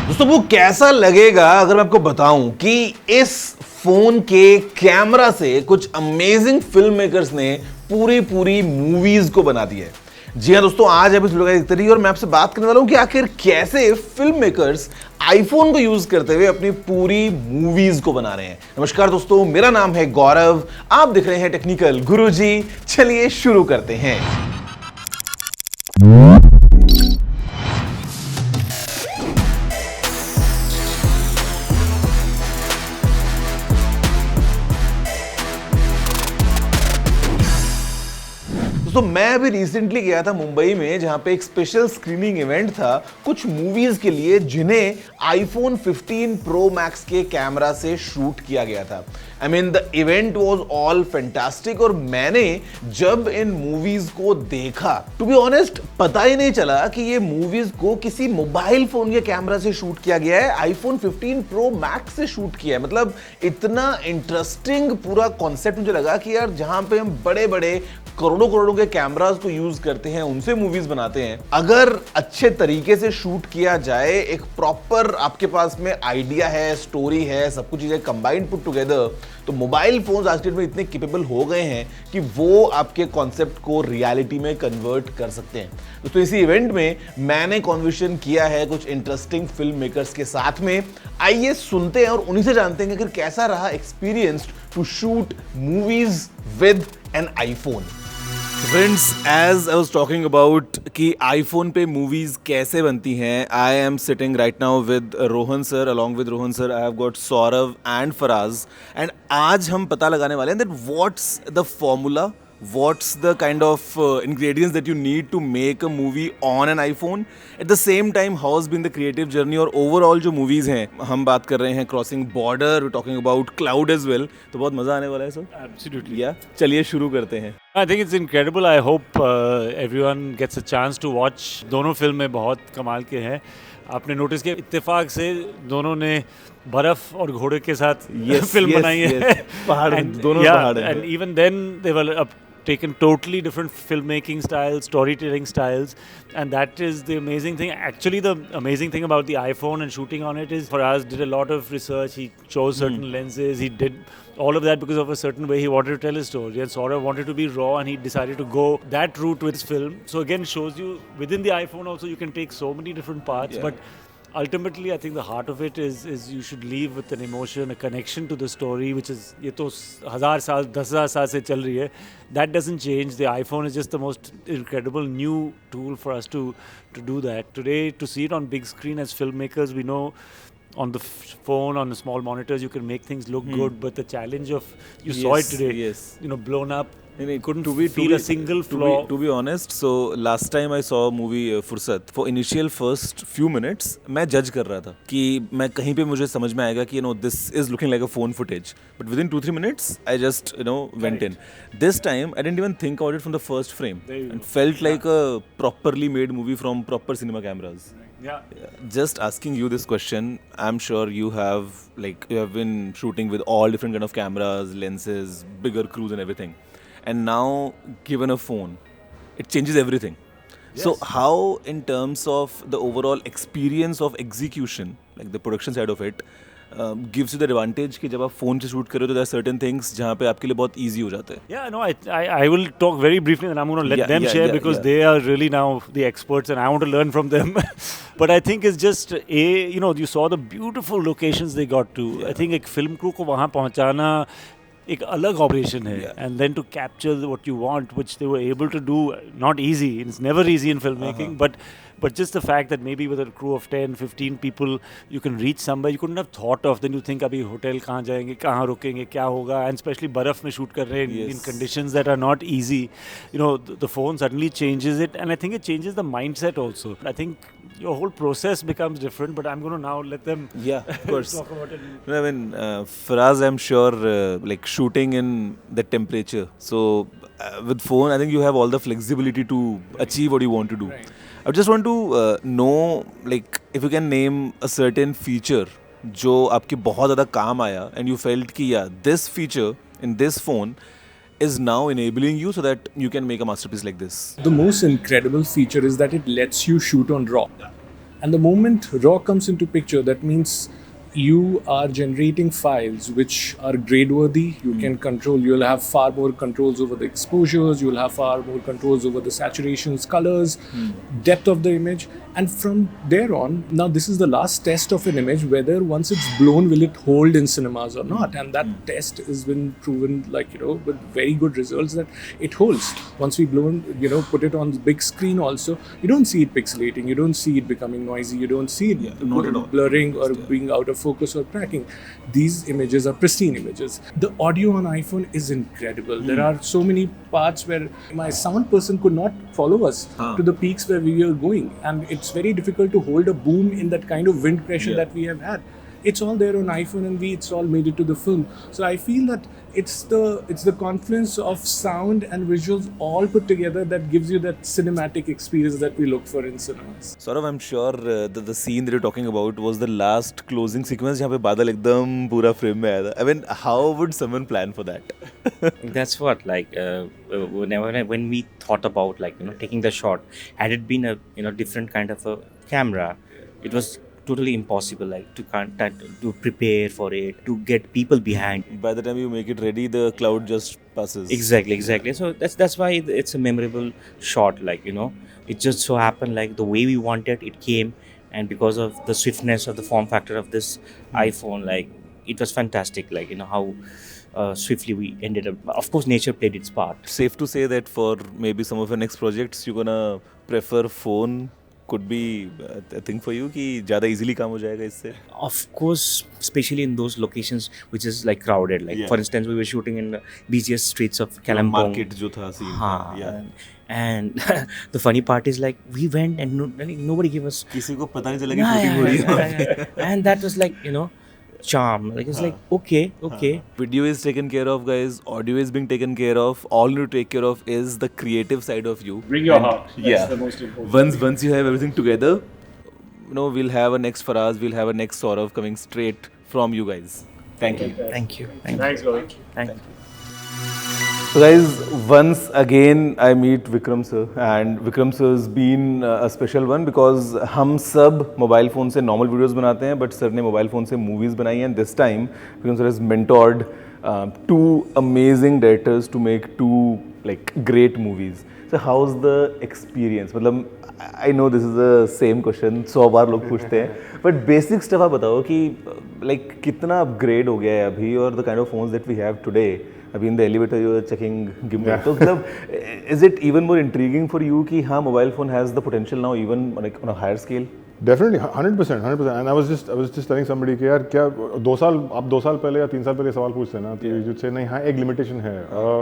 दोस्तों वो कैसा लगेगा अगर मैं आपको बताऊं कि इस फोन के कैमरा से कुछ अमेजिंग फिल्म मेकर्स ने पूरी पूरी मूवीज को बना दिया है। जी हाँ दोस्तों, आज आप इस वीडियो का देखते रहिए और मैं आपसे बात करने वाला हूं कि आखिर कैसे फिल्म मेकर्स आईफोन को यूज करते हुए अपनी पूरी मूवीज को बना रहे हैं। नमस्कार दोस्तों, मेरा नाम है गौरव, आप देख रहे हैं टेक्निकल गुरुजी। चलिए शुरू करते हैं। तो मैं अभी रिसेंटली गया था मुंबई में, जहां पे एक स्पेशल स्क्रीनिंग इवेंट था कुछ मूवीज के लिए जिन्हें आईफोन 15 प्रो मैक्स के कैमरा से शूट किया गया था। I mean the event was all fantastic और मैंने जब इन मूवीज को देखा, टू बी ऑनेस्ट पता ही नहीं चला कि ये मूवीज को किसी मोबाइल फोन के कैमरा से शूट किया गया है, आईफोन 15 प्रो मैक्स से शूट किया है। मतलब इतना इंटरेस्टिंग पूरा कॉन्सेप्ट मुझे लगा कि यार जहां पे हम बड़े बड़े करोड़ों करोड़ों के कैमरास को यूज करते हैं, उनसे मूवीज बनाते हैं, अगर अच्छे तरीके से शूट किया जाए, एक प्रॉपर आपके पास में आइडिया है, स्टोरी है, सब कुछ चीजें कंबाइंड पुट टुगेदर, तो मोबाइल फोन्स आज के डेट में इतने कैपेबल हो गए हैं कि वो आपके कॉन्सेप्ट को रियलिटी में कन्वर्ट कर सकते हैं। तो इसी इवेंट में मैंने कॉन्वर्सेशन किया है कुछ इंटरेस्टिंग फिल्म मेकर्स के साथ में। आइए सुनते हैं और उन्हीं से जानते हैं कि कैसा रहा experience to shoot movies with an iPhone. Friends, as I was talking about कि आईफोन पे मूवीज कैसे बनती हैं, I am sitting right now with Rohan sir. Along with Rohan sir I have got Saurabh and Faraz, and आज हम पता लगाने वाले हैं that what's the formula, what's the kind of ingredients that you need to make a movie on an iPhone. At the same time, how has been the creative journey और overall जो movies हैं, हम बात कर रहे हैं Crossing Border, we're talking about Cloud as well, तो बहुत मज़ा आने वाला है सर। Absolutely. Yeah, चलिए शुरू करते हैं। I think it's incredible. I hope everyone gets a chance to watch. दोनों फिल्में बहुत कमाल के हैं। आपने नोटिस किया इत्तेफाक से दोनों ने बर्फ और घोड़े के साथ फिल्म बनाई है। पहाड़, दोनों पहाड़ हैं। And even then they were taken totally different filmmaking styles, storytelling styles, and that is the amazing thing. Actually, the amazing thing about the iPhone and shooting on it is Faraz did a lot of research. He chose certain lenses. He did all of that because of a certain way he wanted to tell his story, and Saurav wanted to be raw, and he decided to go that route with his film. So again, shows you within the iPhone also you can take so many different parts, but ultimately I think the heart of it is you should leave with an emotion, a connection to the story, which is ये तो 1000 साल 10,000 साल से चल रही है. That doesn't change. The iPhone is just the most incredible new tool for us to do that. Today, to see it on big screen as filmmakers, we know on the phone, on the small monitors, you can make things look good, but the challenge of saw it today, blown up. Couldn't feel a single flaw. To be honest, so last time I saw movie फुर्सत, for initial first few minutes मैं जज कर रहा था कि मैं कहीं पे मुझे समझ में आएगा कि this is looking like a phone footage, but within 2-3 minutes I just went in. This time I didn't even think about it from the first frame and felt like a properly made movie from proper cinema cameras. Just asking you this question, I'm sure you have been shooting with all different kind of cameras, lenses, bigger crews and everything. And now, given a phone, it changes everything. Yes. So how, in terms of the overall experience of execution, like the production side of it, gives you the advantage कि जब आप phone से shoot कर रहे हो तो there are certain things जहाँ पे आपके लिए बहुत easy हो जाता है. Yeah, no, I will talk very briefly and I'm going to let them share because they are really now the experts and I want to learn from them. But I think it's just you saw the beautiful locations they got to. I think एक film crew को वहाँ पहुँचाना एक अलग operation है, and then to capture what you want, which they were able to do, not easy. It's never easy in filmmaking, but just the fact that maybe with a crew of 10-15 people you can reach somewhere you couldn't have thought of. Then you think अभी hotel कहाँ जाएंगे, कहाँ रुकेंगे, क्या होगा, and especially बर्फ में shoot कर रहे हैं in conditions that are not easy. The phone suddenly changes it, and I think it changes the mindset also. I think your whole process becomes different, but I'm going to now let them of course talk about it. I mean, Faraz, I'm sure shooting in the temperature, so with phone I think you have all the flexibility to achieve what you want to do. Right. I just want to know if you can name a certain feature जो आपके बहुत ज़्यादा काम आया and you felt कि this feature in this phone is now enabling you so that you can make a masterpiece like this. The most incredible feature is that it lets you shoot on RAW. And the moment RAW comes into picture, that means you are generating files which are grade worthy. You can control, you'll have far more controls over the exposures, you'll have far more controls over the saturations, colors, depth of the image. And from there on, now this is the last test of an image, whether once it's blown, will it hold in cinemas or not? And that test has been proven, like, with very good results, that it holds. Once we blown, put it on the big screen also, you don't see it pixelating, you don't see it becoming noisy, you don't see it not at all. blurring or being out of focus or cracking. These images are pristine images. The audio on iPhone is incredible. There are so many parts where my sound person could not follow us to the peaks where we were going, and it's very difficult to hold a boom in that kind of wind pressure that we have had. It's all there on iPhone, and it's all made it to the film. So I feel that it's the confluence of sound and visuals all put together that gives you that cinematic experience that we look for in cinemas. Saurav, I'm sure the scene that you're talking about was the last closing sequence जहाँ पे बादल एकदम पूरा frame में आया था. I mean, how would someone plan for that? That's what, like, when we thought about, like, taking the shot, had it been a different kind of a camera, it was totally impossible, like, to prepare for it, to get people behind. By the time you make it ready, the cloud just passes. Exactly. So that's why it's a memorable shot, like, it just so happened, like, the way we wanted it came, and because of the swiftness of the form factor of this iPhone, like, it was fantastic, like, how swiftly we ended up. Of course, nature played its part. Safe to say that for maybe some of your next projects, you're gonna prefer phone. Could be a thing for you कि ज़्यादा easily काम हो जाएगा इससे. Of course, especially in those locations which is like crowded. Like, for instance, we were shooting in the busiest streets of Kalimpong. Market जो था scene. हाँ, and the funny part is, like, we went and nobody gave us. किसी को पता नहीं चला कि shooting हो रही है. Yeah. And that was like, charm. Like, it's like, okay. Video is taken care of, guys. Audio is being taken care of. All you need to take care of is the creative side of you. Bring your heart. That's Yeah. the most important. Once you have everything together, we'll have a next Faraz, we'll have a next Saurav coming straight from you guys. Thank you. Thank you. Thanks, Rohit. Thank you. So guys, once again I meet Vikram sir, and Vikram sir has been a special one because हम सब mobile phone से normal videos बनाते हैं, but sir ने mobile phone से movies बनाई हैं. This time Vikram sir has mentored two amazing directors to make two like great movies. So how's the experience? मतलब I know this is the same question 100 बार लोग पूछते हैं, but basic stuff आप बताओ कि like कितना upgrade हो गया है अभी, और the kind of phones that we have today. अभी in the elevator you were checking gimbal. तो मतलब is it even more intriguing for you कि हाँ mobile phone has the potential now even like on a higher scale? Definitely, 100%. And I was just telling somebody कि यार क्या 2 साल पहले या 3 साल पहले सवाल पूछते हैं ना, तो you'd say नहीं, हाँ एक limitation है.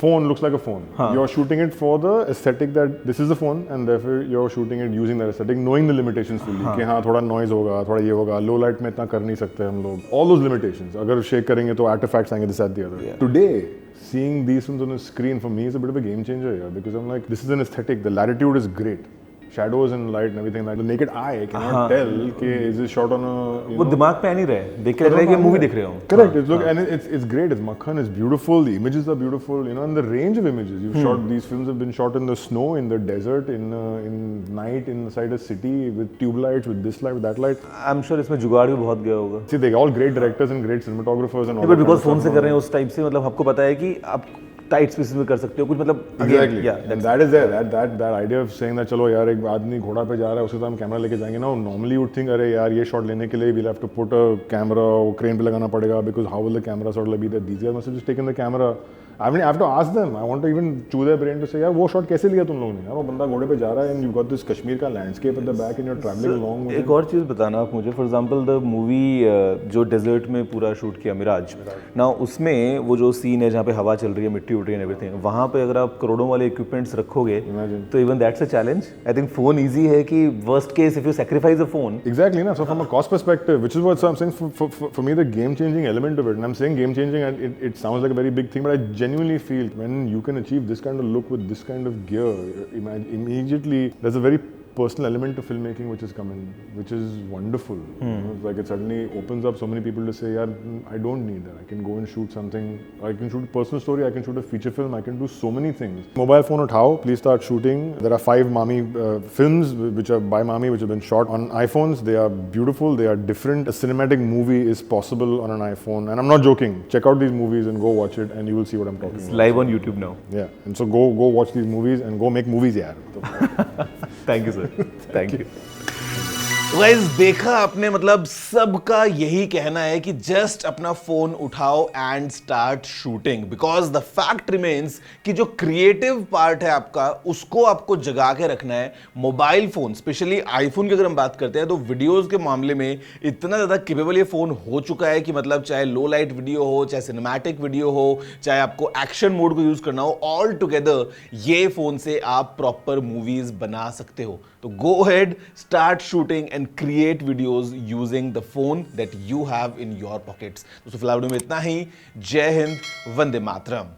Phone looks like a phone. You're shooting it for the aesthetic that this is the phone, and therefore you're shooting it using that aesthetic, knowing the limitations fully. कि हाँ थोड़ा noise होगा, थोड़ा ये होगा, low light में इतना कर नहीं सकते हम लोग. All those limitations. अगर shake करेंगे तो artifacts आएंगे this at the other. Today, seeing these films on the screen for me is a bit of a game changer, because I'm like, this is an aesthetic. The latitude is great. Shadows and light and everything like the naked eye cannot tell कि is this shot on a वो दिमाग पे आ नहीं रहे, देख के लग रहा है कि मूवी देख रहे हो. Correct. It's look, and it's great. It's Makhan. It's beautiful. The images are beautiful. And the range of images you've shot. These films have been shot in the snow, in the desert, in night, inside a city with tube lights, with this light, with that light. I'm sure इसमें जुगाड़ भी बहुत गया होगा. See, they're all great directors and great cinematographers and all. But because phone से कर रहे हैं उस टाइप से, मतलब आपको पता है कि आप टाइट स्पेसेस में कर सकते हो कुछ, मतलब Exactly. yeah, And that is there. That idea of saying that चलो यार एक आदमी घोड़ा पे जा रहा है, उसके साथ हम कैमरा लेके जाएंगे ना. Normally you would think अरे यार ये शॉट लेने के लिए we'll have to put a camera, वो क्रेन पे लगाना पड़ेगा, because how will the camera sort of be there? These guys must have just taken the camera. I mean, I have to ask them. I want to even chew their brain to say, यार वो shot कैसे लिया तुम लोगों ने? यार वो बंदा घोड़े पे जा रहा है and you've got this Kashmir का landscape at the back and you're traveling along with एक और चीज़ बताना आप मुझे. फॉर एग्जांपल द मूवी जो डेजर्ट में पूरा शूट किया मिराज ना, उसमें वो जो सीन है जहाँ पे हवा चल रही है, मिट्टी उड़ रही है एवरीथिंग, वहाँ पे अगर आप करोड़ों वाले इक्विपमेंट्स रखोगे तो even that's a challenge. I think phone easy है कि worst case if you sacrifice a phone. Exactly, na. So from a cost perspective, which is what I'm saying, for me the game-changing element of it, and I'm saying game-changing, and it sounds like a very big thing, but I genuinely feel when you can achieve this kind of look with this kind of gear, immediately there's a very personal element to filmmaking which has come in, which is wonderful. You know, it's like it suddenly opens up so many people to say, yeah, I don't need that. I can go and shoot something. I can shoot a personal story. I can shoot a feature film. I can do so many things. Mobile phone uthao, please start shooting. There are 5 Mami films which are by Mami which have been shot on iPhones. They are beautiful. They are different. A cinematic movie is possible on an iPhone, and I'm not joking. Check out these movies and go watch it, and you will see what I'm talking about. Live on YouTube now. Yeah, and so go watch these movies and go make movies, yaar. Thank you sir, thank you. Guys देखा आपने, मतलब सबका यही कहना है कि just अपना phone उठाओ and start shooting, because the fact remains कि जो क्रिएटिव पार्ट है आपका उसको आपको जगा के रखना है। मोबाइल फोन, स्पेशली आईफोन की अगर हम बात करते हैं तो वीडियोस के मामले में इतना ज़्यादा केपेबल ये फ़ोन हो चुका है कि मतलब चाहे लो लाइट वीडियो हो, चाहे सिनेमैटिक वीडियो हो, चाहे आपको एक्शन मोड को यूज़ करना हो, ऑल टुगेदर ये फ़ोन से आप प्रॉपर मूवीज़ बना सकते हो। तो go ahead, start shooting and create videos using the phone that you have in your pockets. तो फिलहाल वीडियो में इतना ही। जय हिंद, वंदे मातरम।